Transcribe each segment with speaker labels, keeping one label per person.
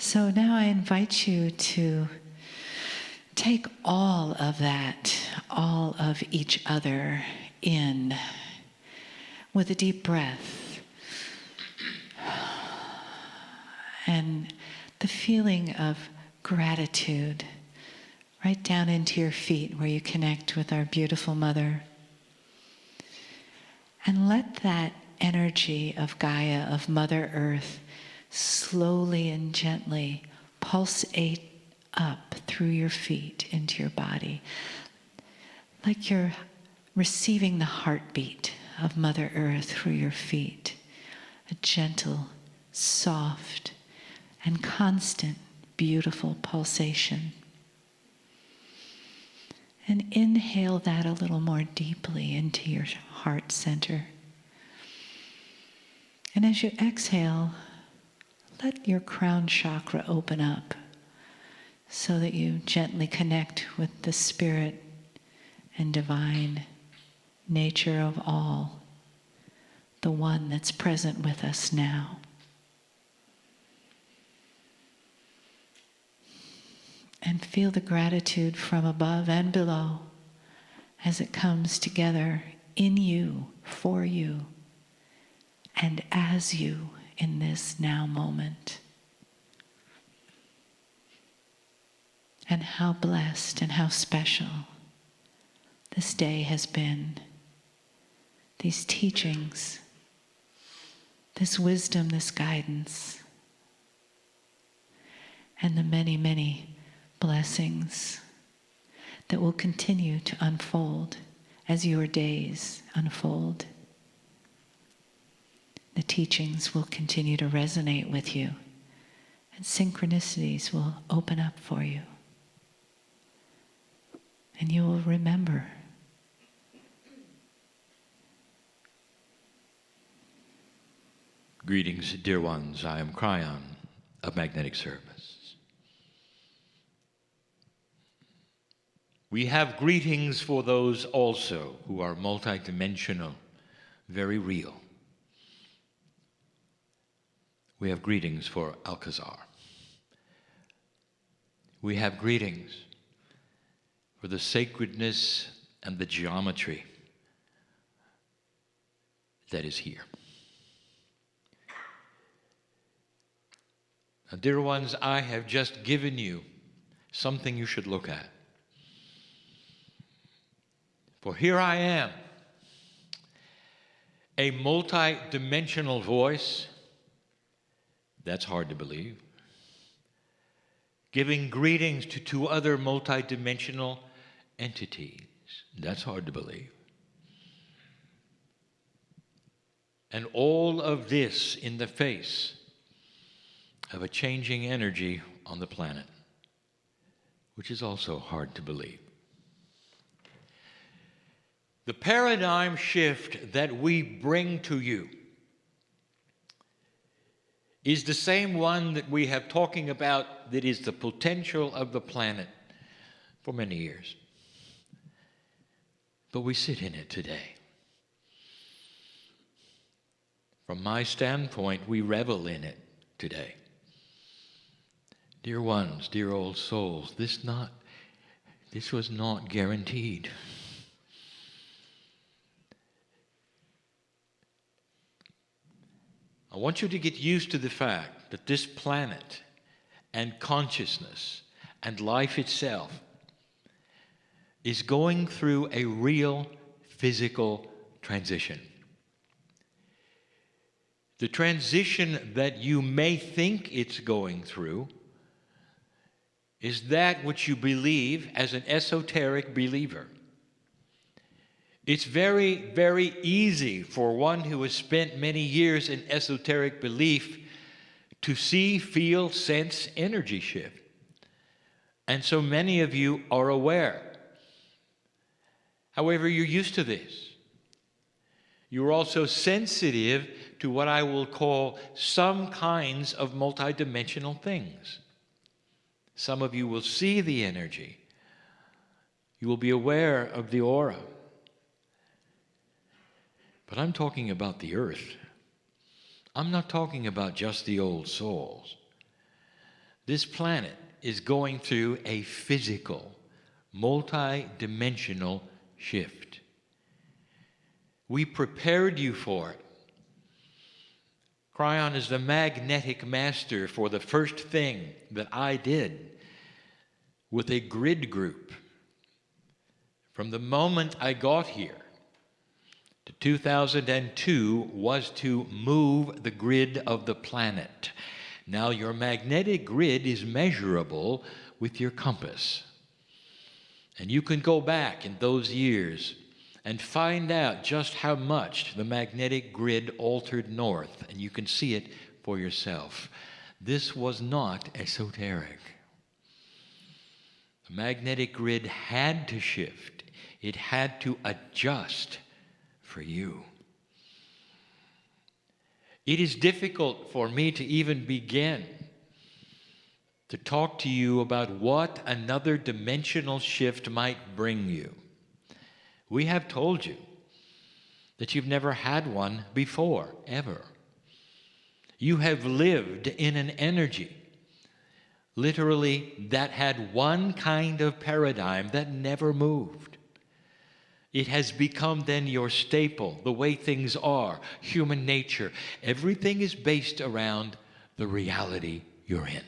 Speaker 1: So now I invite you to take all of that, all of each other in with a deep breath. And the feeling of gratitude right down into your feet where you connect with our beautiful mother. And let that energy of Gaia, of Mother Earth, slowly and gently pulsate up through your feet into your body, like you're receiving the heartbeat of Mother Earth through your feet, a gentle, soft, and constant, beautiful pulsation. And inhale that a little more deeply into your heart center. And as you exhale, let your crown chakra open up so that you gently connect with the spirit and divine nature of all, the one that's present with us now. And feel the gratitude from above and below as it comes together in you, for you, and as you in this now moment. And how blessed and how special this day has been. These teachings, this wisdom, this guidance, and the many, many blessings that will continue to unfold as your days unfold. The teachings will continue to resonate with you, and synchronicities will open up for you. And you will remember.
Speaker 2: Greetings, dear ones. I am Kryon of Magnetic Service. We have greetings for those also who are multidimensional, very real. We have greetings for Alcazar. We have greetings for the sacredness and the geometry that is here. Now, dear ones, I have just given you something you should look at. For here I am, a multi-dimensional voice. That's hard to believe. Giving greetings to two other multi-dimensional entities. That's hard to believe. And all of this in the face of a changing energy on the planet, which is also hard to believe. The paradigm shift that we bring to you is the same one that we have talking about, that is the potential of the planet for many years. But we sit in it today. From my standpoint, we revel in it today. Dear ones, dear old souls, this was not guaranteed. I want you to get used to the fact that this planet and consciousness and life itself is going through a real physical transition. The transition that you may think it's going through is that which you believe as an esoteric believer. It's very, very easy for one who has spent many years in esoteric belief to see, feel, sense energy shift. And so many of you are aware. However, you're used to this. You're also sensitive to what I will call some kinds of multidimensional things. Some of you will see the energy. You will be aware of the aura. But I'm talking about the earth. I'm not talking about just the old souls. This planet is going through a physical, multi-dimensional shift. We prepared you for it. Kryon is the magnetic master for the first thing that I did with a grid group. From the moment I got here to 2002 was to move the grid of the planet. Now your magnetic grid is measurable with your compass. And you can go back in those years and find out just how much the magnetic grid altered north, and you can see it for yourself. This was not esoteric. The magnetic grid had to shift. It had to adjust for you. It is difficult for me to even begin to talk to you about what another dimensional shift might bring you. We have told you that you've never had one before, ever. You have lived in an energy, literally, that had one kind of paradigm that never moved. It has become then your staple, the way things are, human nature. Everything is based around the reality you're in.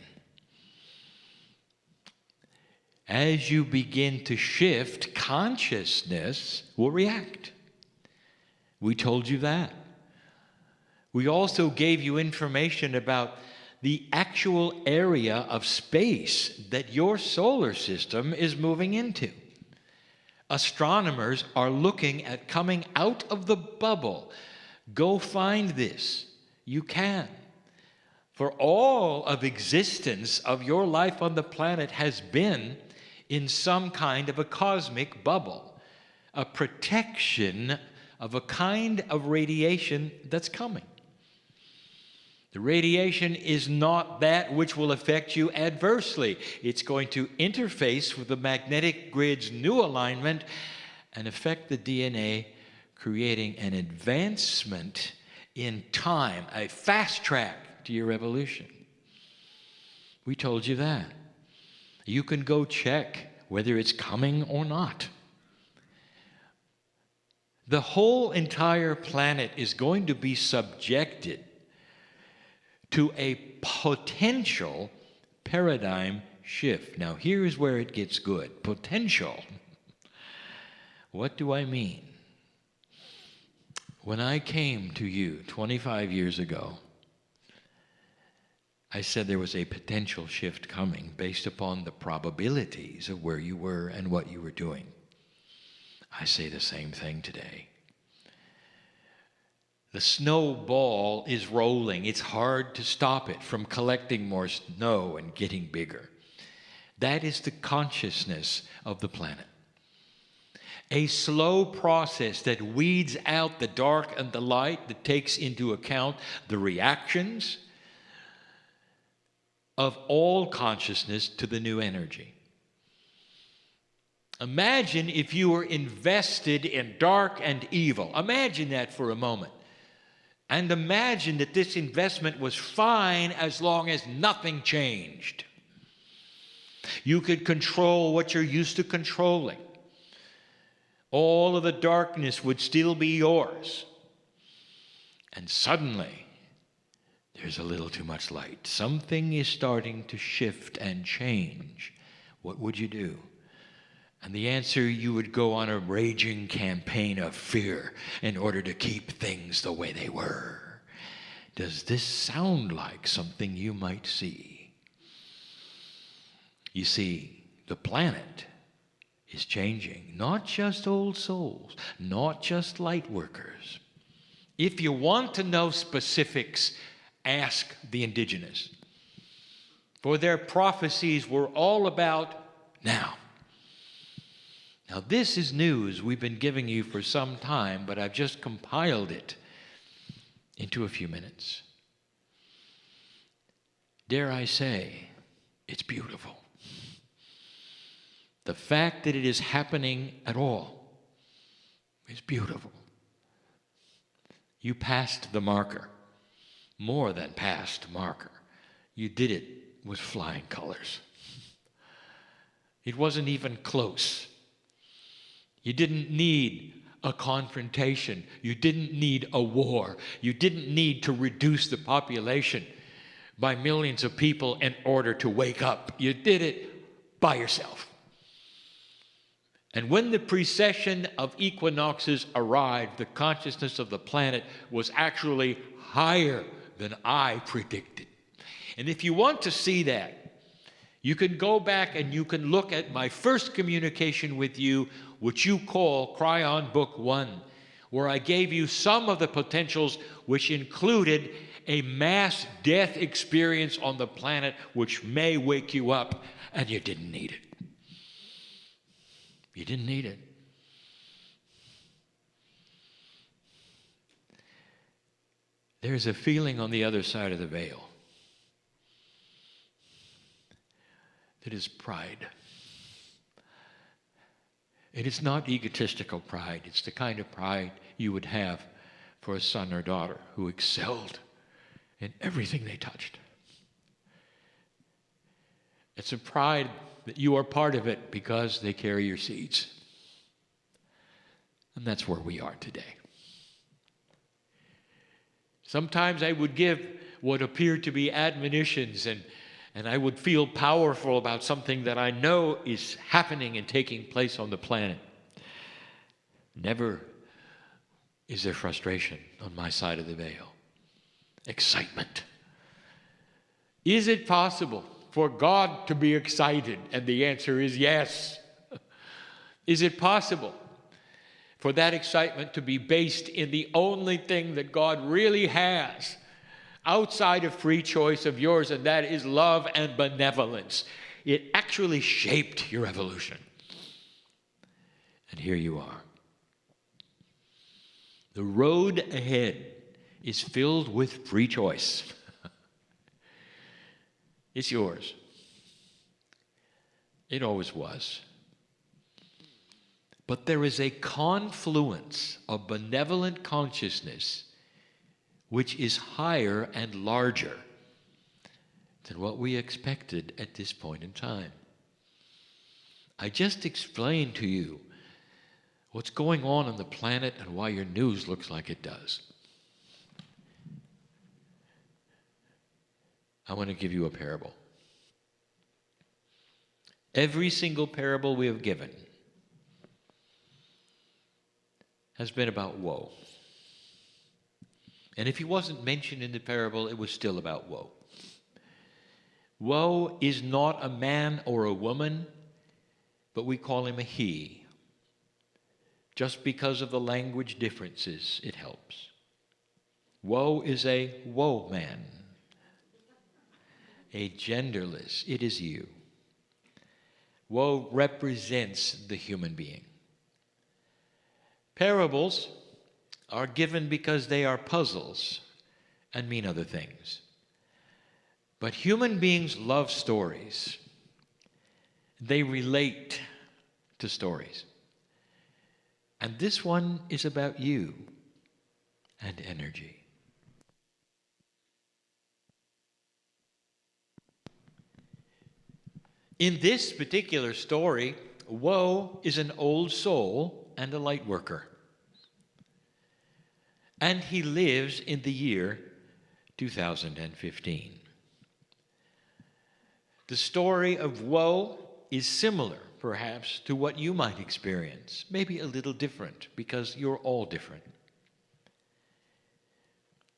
Speaker 2: As you begin to shift, consciousness will react. We told you that. We also gave you information about the actual area of space that your solar system is moving into. Astronomers are looking at coming out of the bubble. Go find this. You can. For all of existence of your life on the planet has been in some kind of a cosmic bubble, a protection of a kind of radiation that's coming. The radiation is not that which will affect you adversely. It's going to interface with the magnetic grid's new alignment and affect the DNA, creating an advancement in time, a fast track to your evolution. We told you that. You can go check whether it's coming or not. The whole entire planet is going to be subjected to a potential paradigm shift. Now, here's where it gets good. Potential. What do I mean? When I came to you 25 years ago, I said there was a potential shift coming based upon the probabilities of where you were and what you were doing. I say the same thing today. The snowball is rolling. It's hard to stop it from collecting more snow and getting bigger. That is the consciousness of the planet. A slow process that weeds out the dark and the light, that takes into account the reactions of all consciousness to the new energy. Imagine if you were invested in dark and evil. Imagine that for a moment. And imagine that this investment was fine as long as nothing changed. You could control what you're used to controlling. All of the darkness would still be yours. And suddenly, there's a little too much light. Something is starting to shift and change. What would you do? And the answer, you would go on a raging campaign of fear in order to keep things the way they were. Does this sound like something you might see? You see, the planet is changing. Not just old souls, not just light workers. If you want to know specifics, ask the indigenous. For their prophecies were all about now. Now, this is news we've been giving you for some time, but I've just compiled it into a few minutes. Dare I say, it's beautiful. The fact that it is happening at all is beautiful. You passed the marker, more than passed marker. You did it with flying colors. It wasn't even close. You didn't need a confrontation. You didn't need a war. You didn't need to reduce the population by millions of people in order to wake up. You did it by yourself. And when the precession of equinoxes arrived, the consciousness of the planet was actually higher than I predicted. And if you want to see that, you can go back and you can look at my first communication with you, which you call Kryon Book 1, where I gave you some of the potentials which included a mass death experience on the planet which may wake you up, and you didn't need it. You didn't need it. There's a feeling on the other side of the veil that is pride. It is not egotistical pride. It's the kind of pride you would have for a son or daughter who excelled in everything they touched. It's a pride that you are part of it because they carry your seeds. And that's where we are today. Sometimes I would give what appeared to be admonitions, and I would feel powerful about something that I know is happening and taking place on the planet. Never is there frustration on my side of the veil. Excitement. Is it possible for God to be excited? And the answer is yes. Is it possible for that excitement to be based in the only thing that God really has outside of free choice of yours, and that is love and benevolence? It actually shaped your evolution. And here you are. The road ahead is filled with free choice. It's yours. It always was. But there is a confluence of benevolent consciousness which is higher and larger than what we expected at this point in time. I just explained to you what's going on the planet and why your news looks like it does. I want to give you a parable. Every single parable we have given has been about woe. And if he wasn't mentioned in the parable, it was still about woe. Woe is not a man or a woman, but we call him a he. Just because of the language differences, it helps. Woe is a woe man. A genderless, it is you. Woe represents the human being. Parables are given because they are puzzles and mean other things. But human beings love stories. They relate to stories. And this one is about you and energy. In this particular story, woe is an old soul and a light worker. And he lives in the year 2015. The story of woe is similar, perhaps, to what you might experience. Maybe a little different, because you're all different.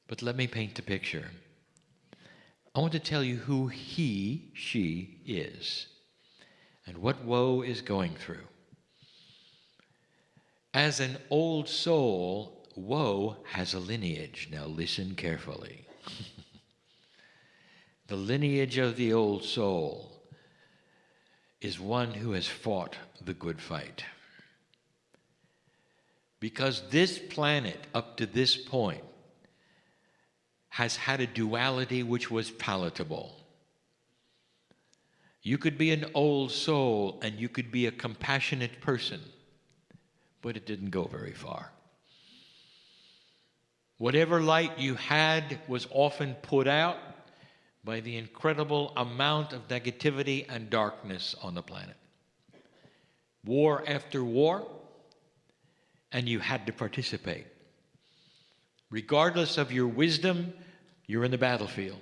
Speaker 2: But let me paint the picture. I want to tell you who he, she is, and what woe is going through. As an old soul, woe has a lineage. Now listen carefully. The lineage of the old soul is one who has fought the good fight. Because this planet, up to this point, has had a duality which was palatable. You could be an old soul and you could be a compassionate person, but it didn't go very far. Whatever light you had was often put out by the incredible amount of negativity and darkness on the planet. War after war, and you had to participate. Regardless of your wisdom, you're in the battlefield.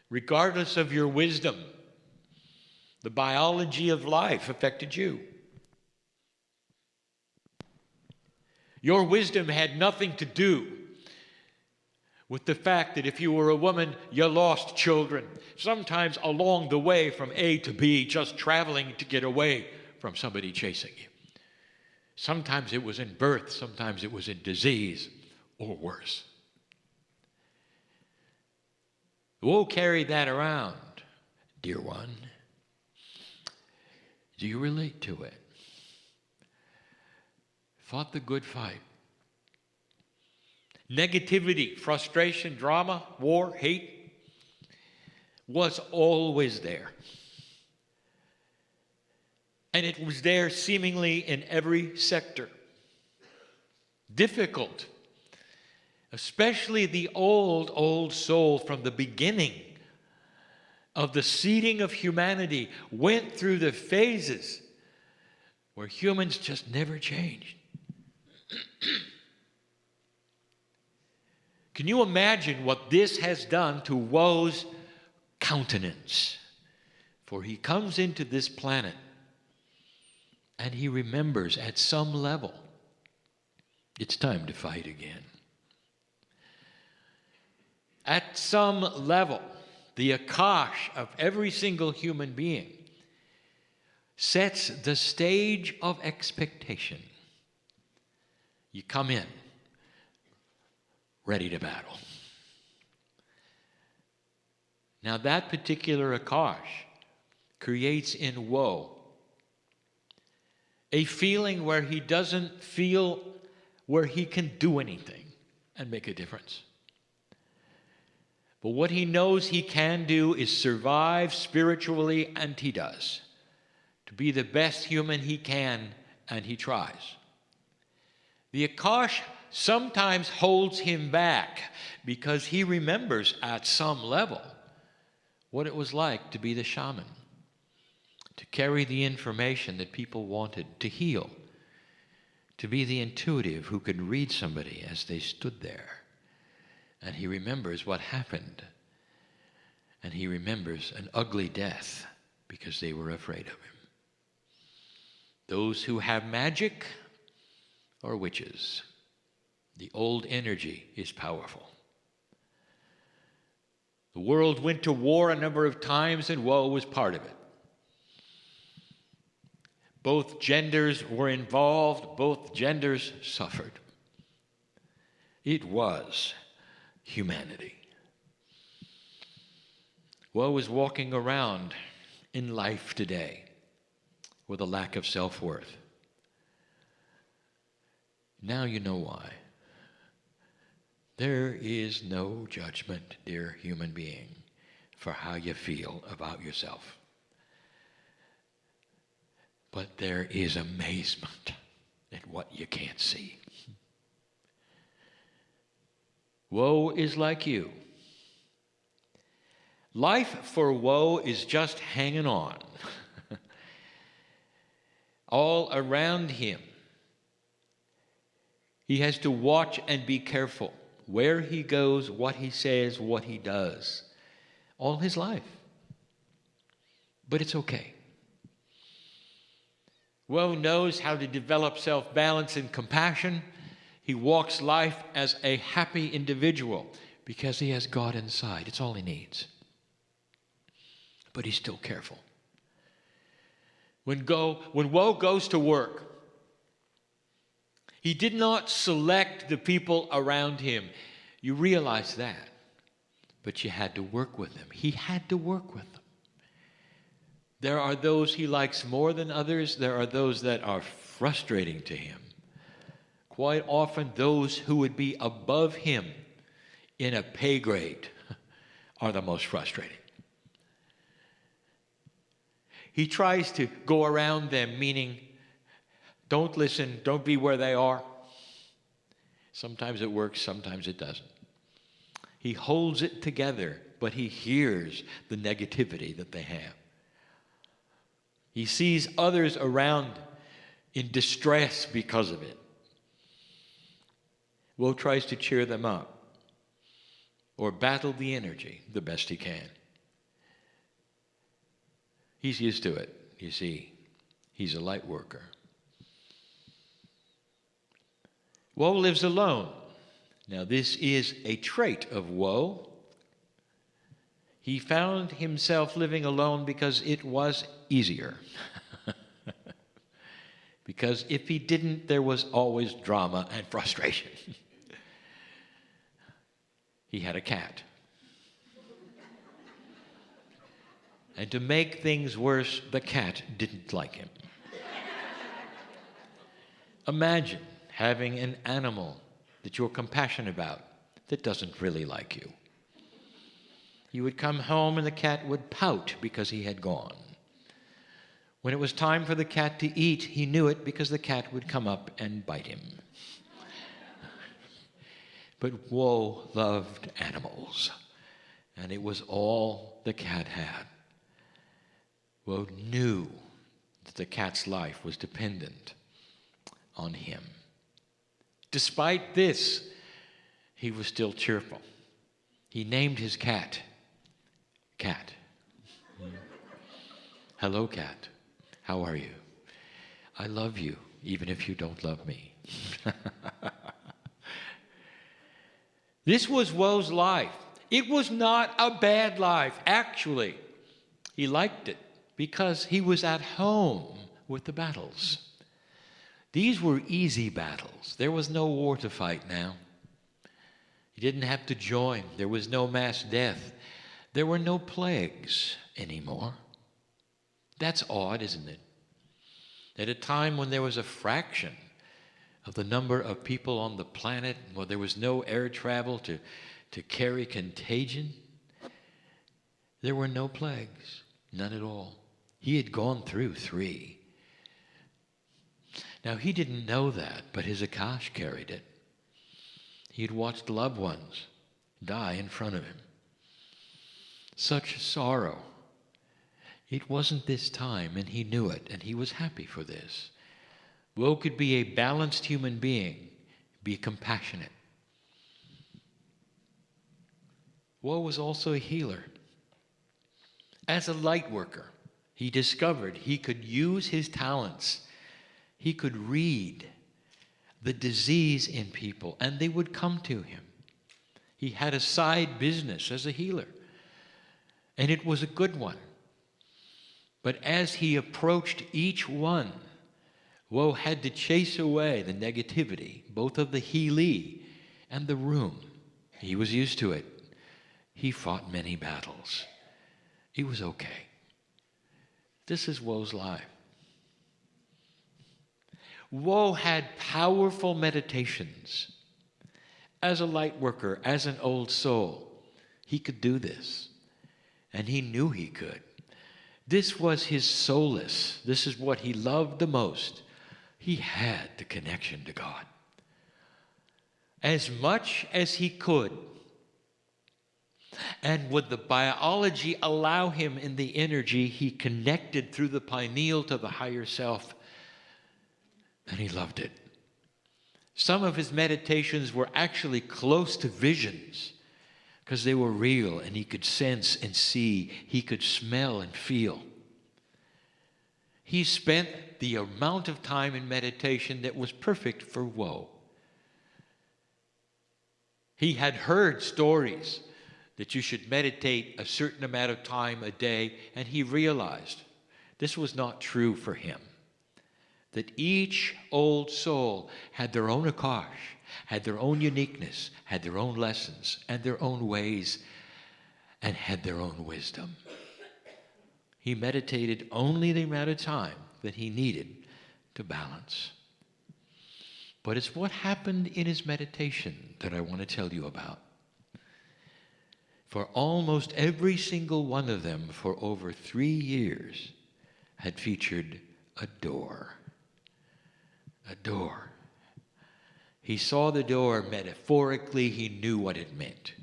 Speaker 2: Regardless of your wisdom, the biology of life affected you. Your wisdom had nothing to do with the fact that if you were a woman, you lost children, sometimes along the way from A to B, just traveling to get away from somebody chasing you. Sometimes it was in birth, sometimes it was in disease, or worse. Woe carried that around, dear one. Do you relate to it? Fought the good fight. Negativity, frustration, drama, war, hate was always there. And it was there seemingly in every sector. Difficult, especially the old soul from the beginning of the seeding of humanity went through the phases where humans just never changed. Can you imagine what this has done to woe's countenance? For he comes into this planet and he remembers at some level it's time to fight again. At some level, the Akash of every single human being sets the stage of expectation. You come in ready to battle. Now that particular Akash creates in woe a feeling where he doesn't feel where he can do anything and make a difference. But what he knows he can do is survive spiritually, and he does. To be the best human he can, and he tries. The Akash sometimes holds him back because he remembers at some level what it was like to be the shaman, to carry the information that people wanted, to heal, to be the intuitive who could read somebody as they stood there. And he remembers what happened. And he remembers an ugly death because they were afraid of him. Those who have magic are witches. The old energy is powerful. The world went to war a number of times, and woe was part of it. Both genders were involved, both genders suffered. It was humanity. Woe is walking around in life today with a lack of self-worth. Now you know why. There is no judgment, dear human being, for how you feel about yourself. But there is amazement at what you can't see. Woe is like you. Life for woe is just hanging on. All around him. He has to watch and be careful where he goes, what he says, what he does, all his life. But it's okay. Woe knows how to develop self-balance and compassion. He walks life as a happy individual because he has God inside. It's all he needs. But he's still careful. When woe goes to work, he did not select the people around him. You realize that. But you had to work with them. He had to work with them. There are those he likes more than others. There are those that are frustrating to him. Quite often, those who would be above him in a pay grade are the most frustrating. He tries to go around them, meaning, don't listen, don't be where they are. Sometimes it works, sometimes it doesn't. He holds it together but he hears the negativity that they have. He sees others around in distress because of it. Woe tries to cheer them up or battle the energy the best he can. He's used to it, you see. He's a light worker. Woe lives alone. Now, this is a trait of woe. He found himself living alone because it was easier. Because if he didn't, there was always drama and frustration. He had a cat. And to make things worse, the cat didn't like him. Imagine having an animal that you're compassionate about that doesn't really like you. You would come home and the cat would pout because he had gone. When it was time for the cat to eat, he knew it because the cat would come up and bite him. But Woe loved animals, and it was all the cat had. Woe knew that the cat's life was dependent on him. Despite this, he was still cheerful. He named his cat, Cat. Hello, cat. How are you? I love you, even if you don't love me. This was Woe's life. It was not a bad life, actually. He liked it because he was at home with the battles. These were easy battles. There was no war to fight now. He didn't have to join. There was no mass death. There were no plagues anymore. That's odd, isn't it? At a time when there was a fraction of the number of people on the planet, where there was no air travel to carry contagion, there were no plagues, none at all. He had gone through 3. Now, he didn't know that, but his Akash carried it. He had watched loved ones die in front of him. Such sorrow. It wasn't this time, and he knew it, and he was happy for this. Woe could be a balanced human being, be compassionate. Woe was also a healer. As a light worker, he discovered he could use his talents. He could read the disease in people, and they would come to him. He had a side business as a healer, and it was a good one. But as he approached each one, Woe had to chase away the negativity, both of the healee and the room. He was used to it. He fought many battles. He was okay. This is Woe's life. Woe had powerful meditations. As a light worker, as an old soul, he could do this. And he knew he could. This was his solace. This is what he loved the most. He had the connection to God. As much as he could. And would the biology allow him in the energy, he connected through the pineal to the higher self. And he loved it. Some of his meditations were actually close to visions because they were real and he could sense and see. He could smell and feel. He spent the amount of time in meditation that was perfect for Woe. He had heard stories that you should meditate a certain amount of time a day, and he realized this was not true for him. That each old soul had their own Akash, had their own uniqueness, had their own lessons, and their own ways, and had their own wisdom. He meditated only the amount of time that he needed to balance. But it's what happened in his meditation that I want to tell you about. For almost every single one of them for over 3 years had featured a door. A door. He saw the door metaphorically. He knew what it meant.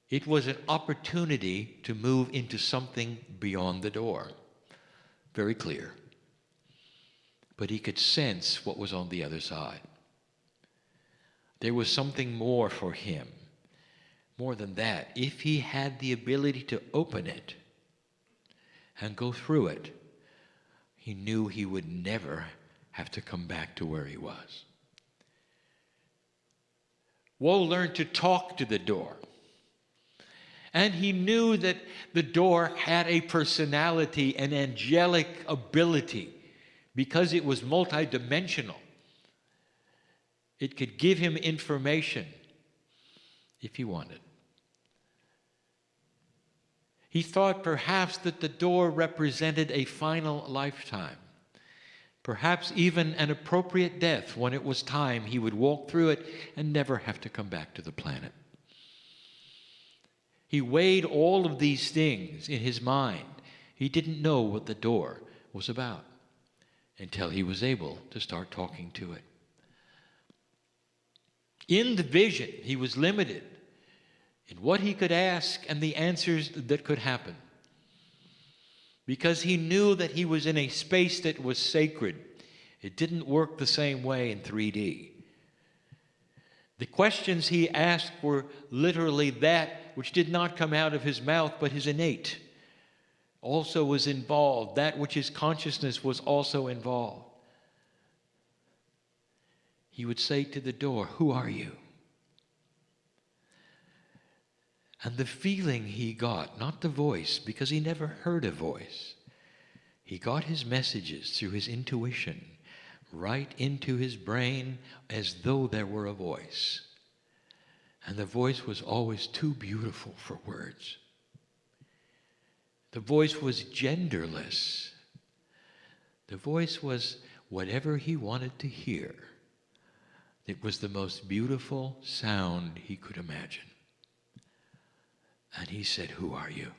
Speaker 2: It was an opportunity to move into something beyond the door. Very clear. But he could sense what was on the other side. There was something more for him. More than that, if he had the ability to open it and go through it, he knew he would never have to come back to where he was. Woe learned to talk to the door. And he knew that the door had a personality, an angelic ability, because it was multidimensional. It could give him information if he wanted. He thought perhaps that the door represented a final lifetime, perhaps even an appropriate death. When it was time, he would walk through it and never have to come back to the planet. He weighed all of these things in his mind. He didn't know what the door was about until he was able to start talking to it. In the vision, he was limited in what he could ask and the answers that could happen, because he knew that he was in a space that was sacred. It didn't work the same way in 3D. The questions he asked were literally that which did not come out of his mouth, but his innate also was involved. That which his consciousness was also involved. He would say to the door, "Who are you?" And the feeling he got, not the voice, because he never heard a voice, he got his messages through his intuition, right into his brain as though there were a voice. And the voice was always too beautiful for words. The voice was genderless. The voice was whatever he wanted to hear. It was the most beautiful sound he could imagine. And he said, "Who are you?"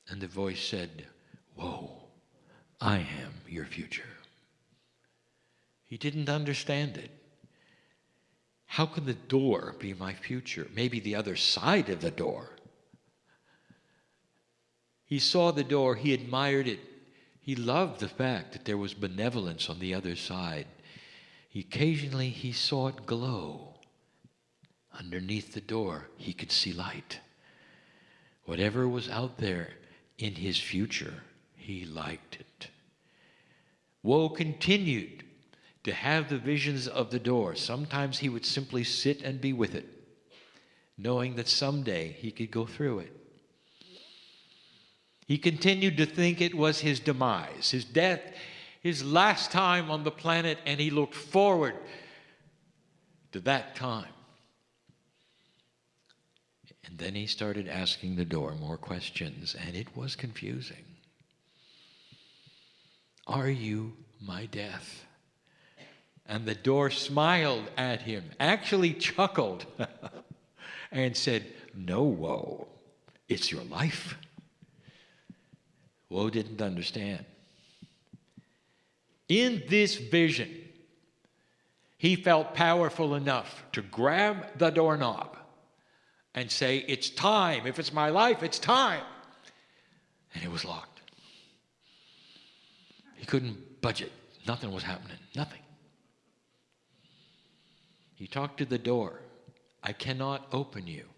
Speaker 2: And the voice said, "Whoa, I am your future." He didn't understand it. How could the door be my future? Maybe the other side of the door. He saw the door, he admired it. He loved the fact that there was benevolence on the other side. Occasionally he saw it glow. Underneath the door, he could see light. Whatever was out there in his future, he liked it. Woe continued to have the visions of the door. Sometimes he would simply sit and be with it, knowing that someday he could go through it. He continued to think it was his demise, his death, his last time on the planet, and he looked forward to that time. And then he started asking the door more questions, and it was confusing. "Are you my death?" And the door smiled at him, actually chuckled, and said, "No, Woe, it's your life." Woe didn't understand. In this vision, he felt powerful enough to grab the doorknob and say, "It's time. If it's my life, it's time." And it was locked. He couldn't budge it. Nothing was happening. Nothing. He talked to the door. "I cannot open you."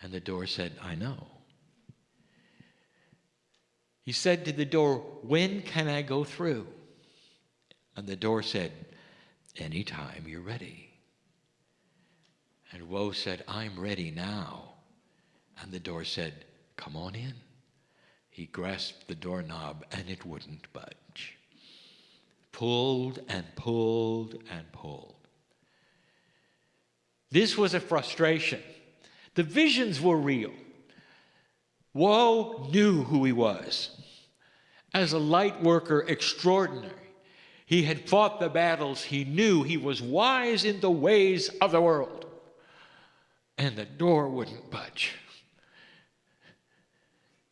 Speaker 2: And the door said, "I know." He said to the door, "When can I go through?" And the door said, "Anytime you're ready." And Woe said, "I'm ready now." And the door said, "Come on in." He grasped the doorknob and it wouldn't budge. Pulled and pulled and pulled. This was a frustration. The visions were real. Woe knew who he was. As a light worker extraordinary, he had fought the battles. He knew he was wise in the ways of the world. And the door wouldn't budge.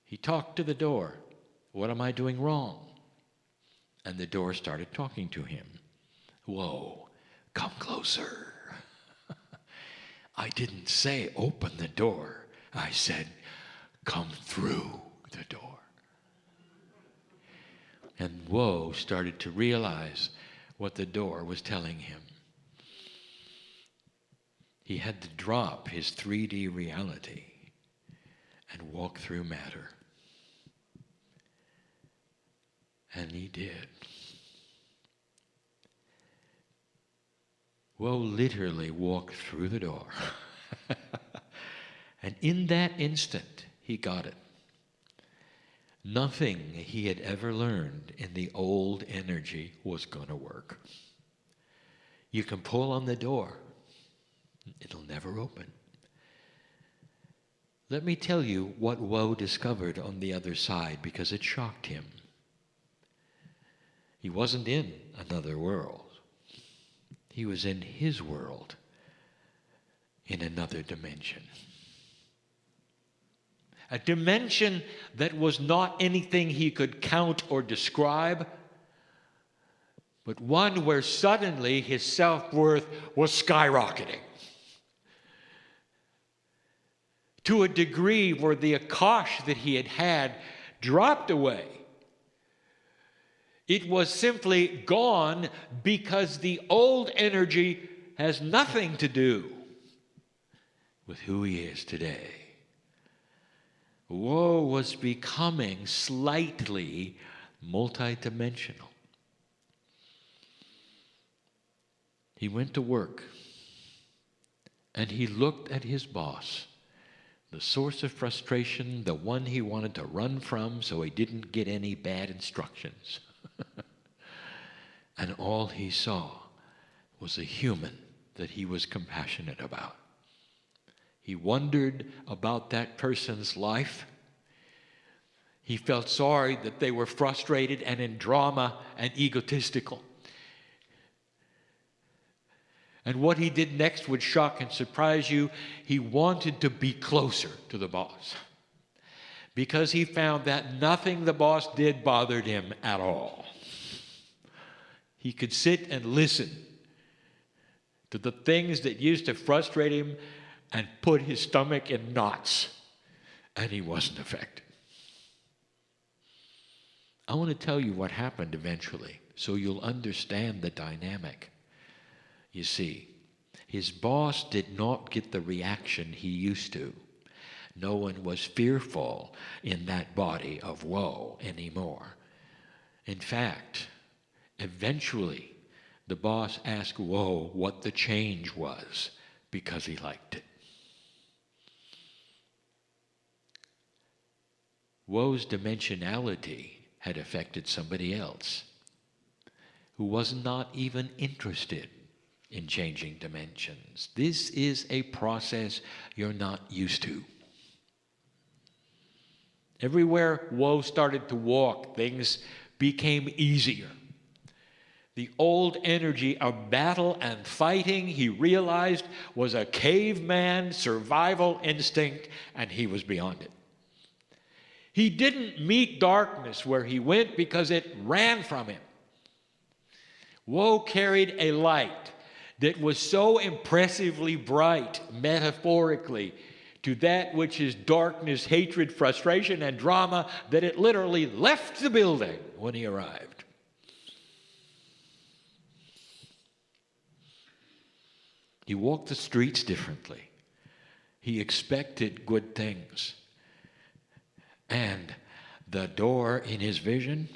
Speaker 2: He talked to the door. "What am I doing wrong?" And the door started talking to him. "Whoa, come closer. I didn't say open the door. I said, come through the door. And Woe started to realize what the door was telling him. He had to drop his 3D reality and walk through matter. And he did. Woe literally walked through the door. And in that instant, he got it. Nothing he had ever learned in the old energy was going to work. You can pull on the door. It'll never open. Let me tell you what Woe discovered on the other side, because it shocked him. He wasn't in another world. He was in his world, in another dimension. A dimension that was not anything he could count or describe, but one where suddenly his self-worth was skyrocketing. To a degree where the akash that he had had dropped away. It was simply gone because the old energy has nothing to do with who he is today. Woe was becoming slightly multidimensional. He went to work and he looked at his boss, the source of frustration, the one he wanted to run from so he didn't get any bad instructions. And all he saw was a human that he was compassionate about. He wondered about that person's life. He felt sorry that they were frustrated and in drama and egotistical. And what he did next would shock and surprise you. He wanted to be closer to the boss, because he found that nothing the boss did bothered him at all. He could sit and listen to the things that used to frustrate him and put his stomach in knots, and he wasn't affected. I want to tell you what happened eventually, so you'll understand the dynamic. You see, his boss did not get the reaction he used to. No one was fearful in that body of Woe anymore. In fact, eventually, the boss asked Woe what the change was, because he liked it. Woe's dimensionality had affected somebody else who was not even interested in changing dimensions. This is a process you're not used to. Everywhere Woe started to walk, things became easier. The old energy of battle and fighting, he realized, was a caveman survival instinct, and he was beyond it. He didn't meet darkness where he went because it ran from him. Woe carried a light that was so impressively bright, metaphorically, to that which is darkness, hatred, frustration, and drama, that it literally left the building when he arrived. He walked the streets differently. He expected good things. And the door in his vision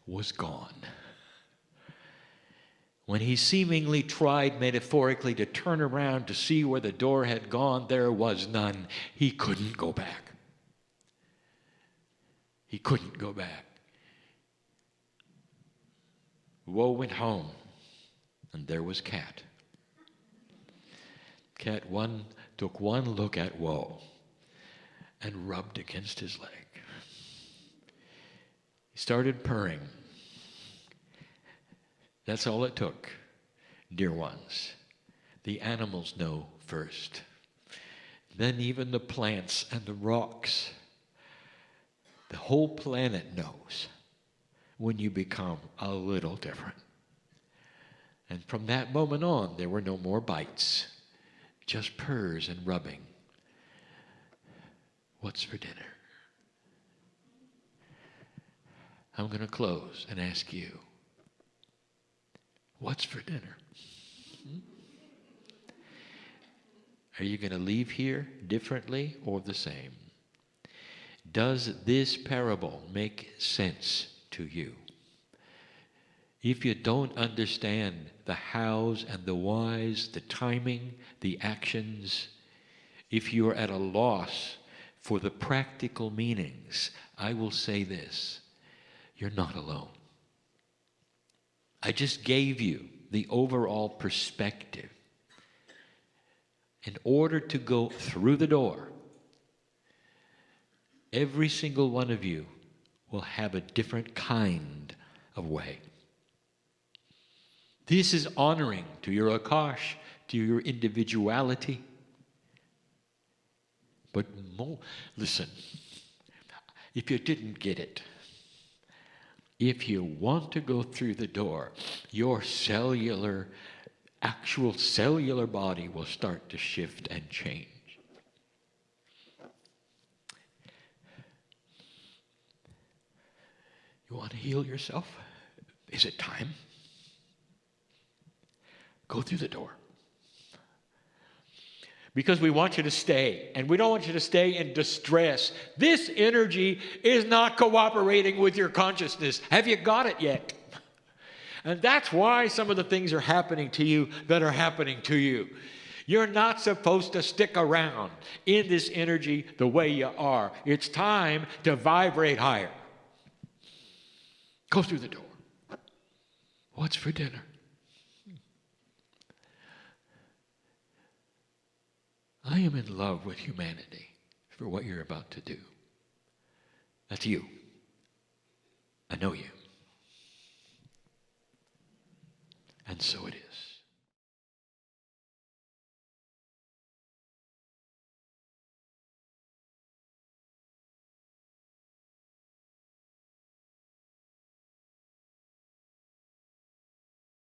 Speaker 2: was gone. When he seemingly tried metaphorically to turn around to see where the door had gone, there was none. He couldn't go back. He couldn't go back. Woe went home, and there was Cat. Cat took one look at Woe and rubbed against his leg. He started purring. That's all it took, dear ones. The animals know first. Then even the plants and the rocks. The whole planet knows when you become a little different. And from that moment on, there were no more bites. just purrs and rubbing. What's for dinner? I'm going to close and ask you, what's for dinner? Are you going to leave here differently or the same? Does this parable make sense to you? If you don't understand the hows and the whys, the timing, the actions, if you're at a loss for the practical meanings, I will say this: you're not alone. I just gave you the overall perspective. In order to go through the door, every single one of you will have a different kind of way. This is honoring to your Akash, to your individuality. But listen, if you didn't get it, if you want to go through the door, your actual cellular body will start to shift and change. You want to heal yourself? Is it time? Go through the door. Because we want you to stay, and we don't want you to stay in distress. This energy is not cooperating with your consciousness. Have you got it yet? And that's why some of the things are happening to you that are happening to you. You're not supposed to stick around in this energy the way you are. It's time to vibrate higher. Go through the door. What's for dinner? I am in love with humanity for what you're about to do. That's you. I know you. And so it is.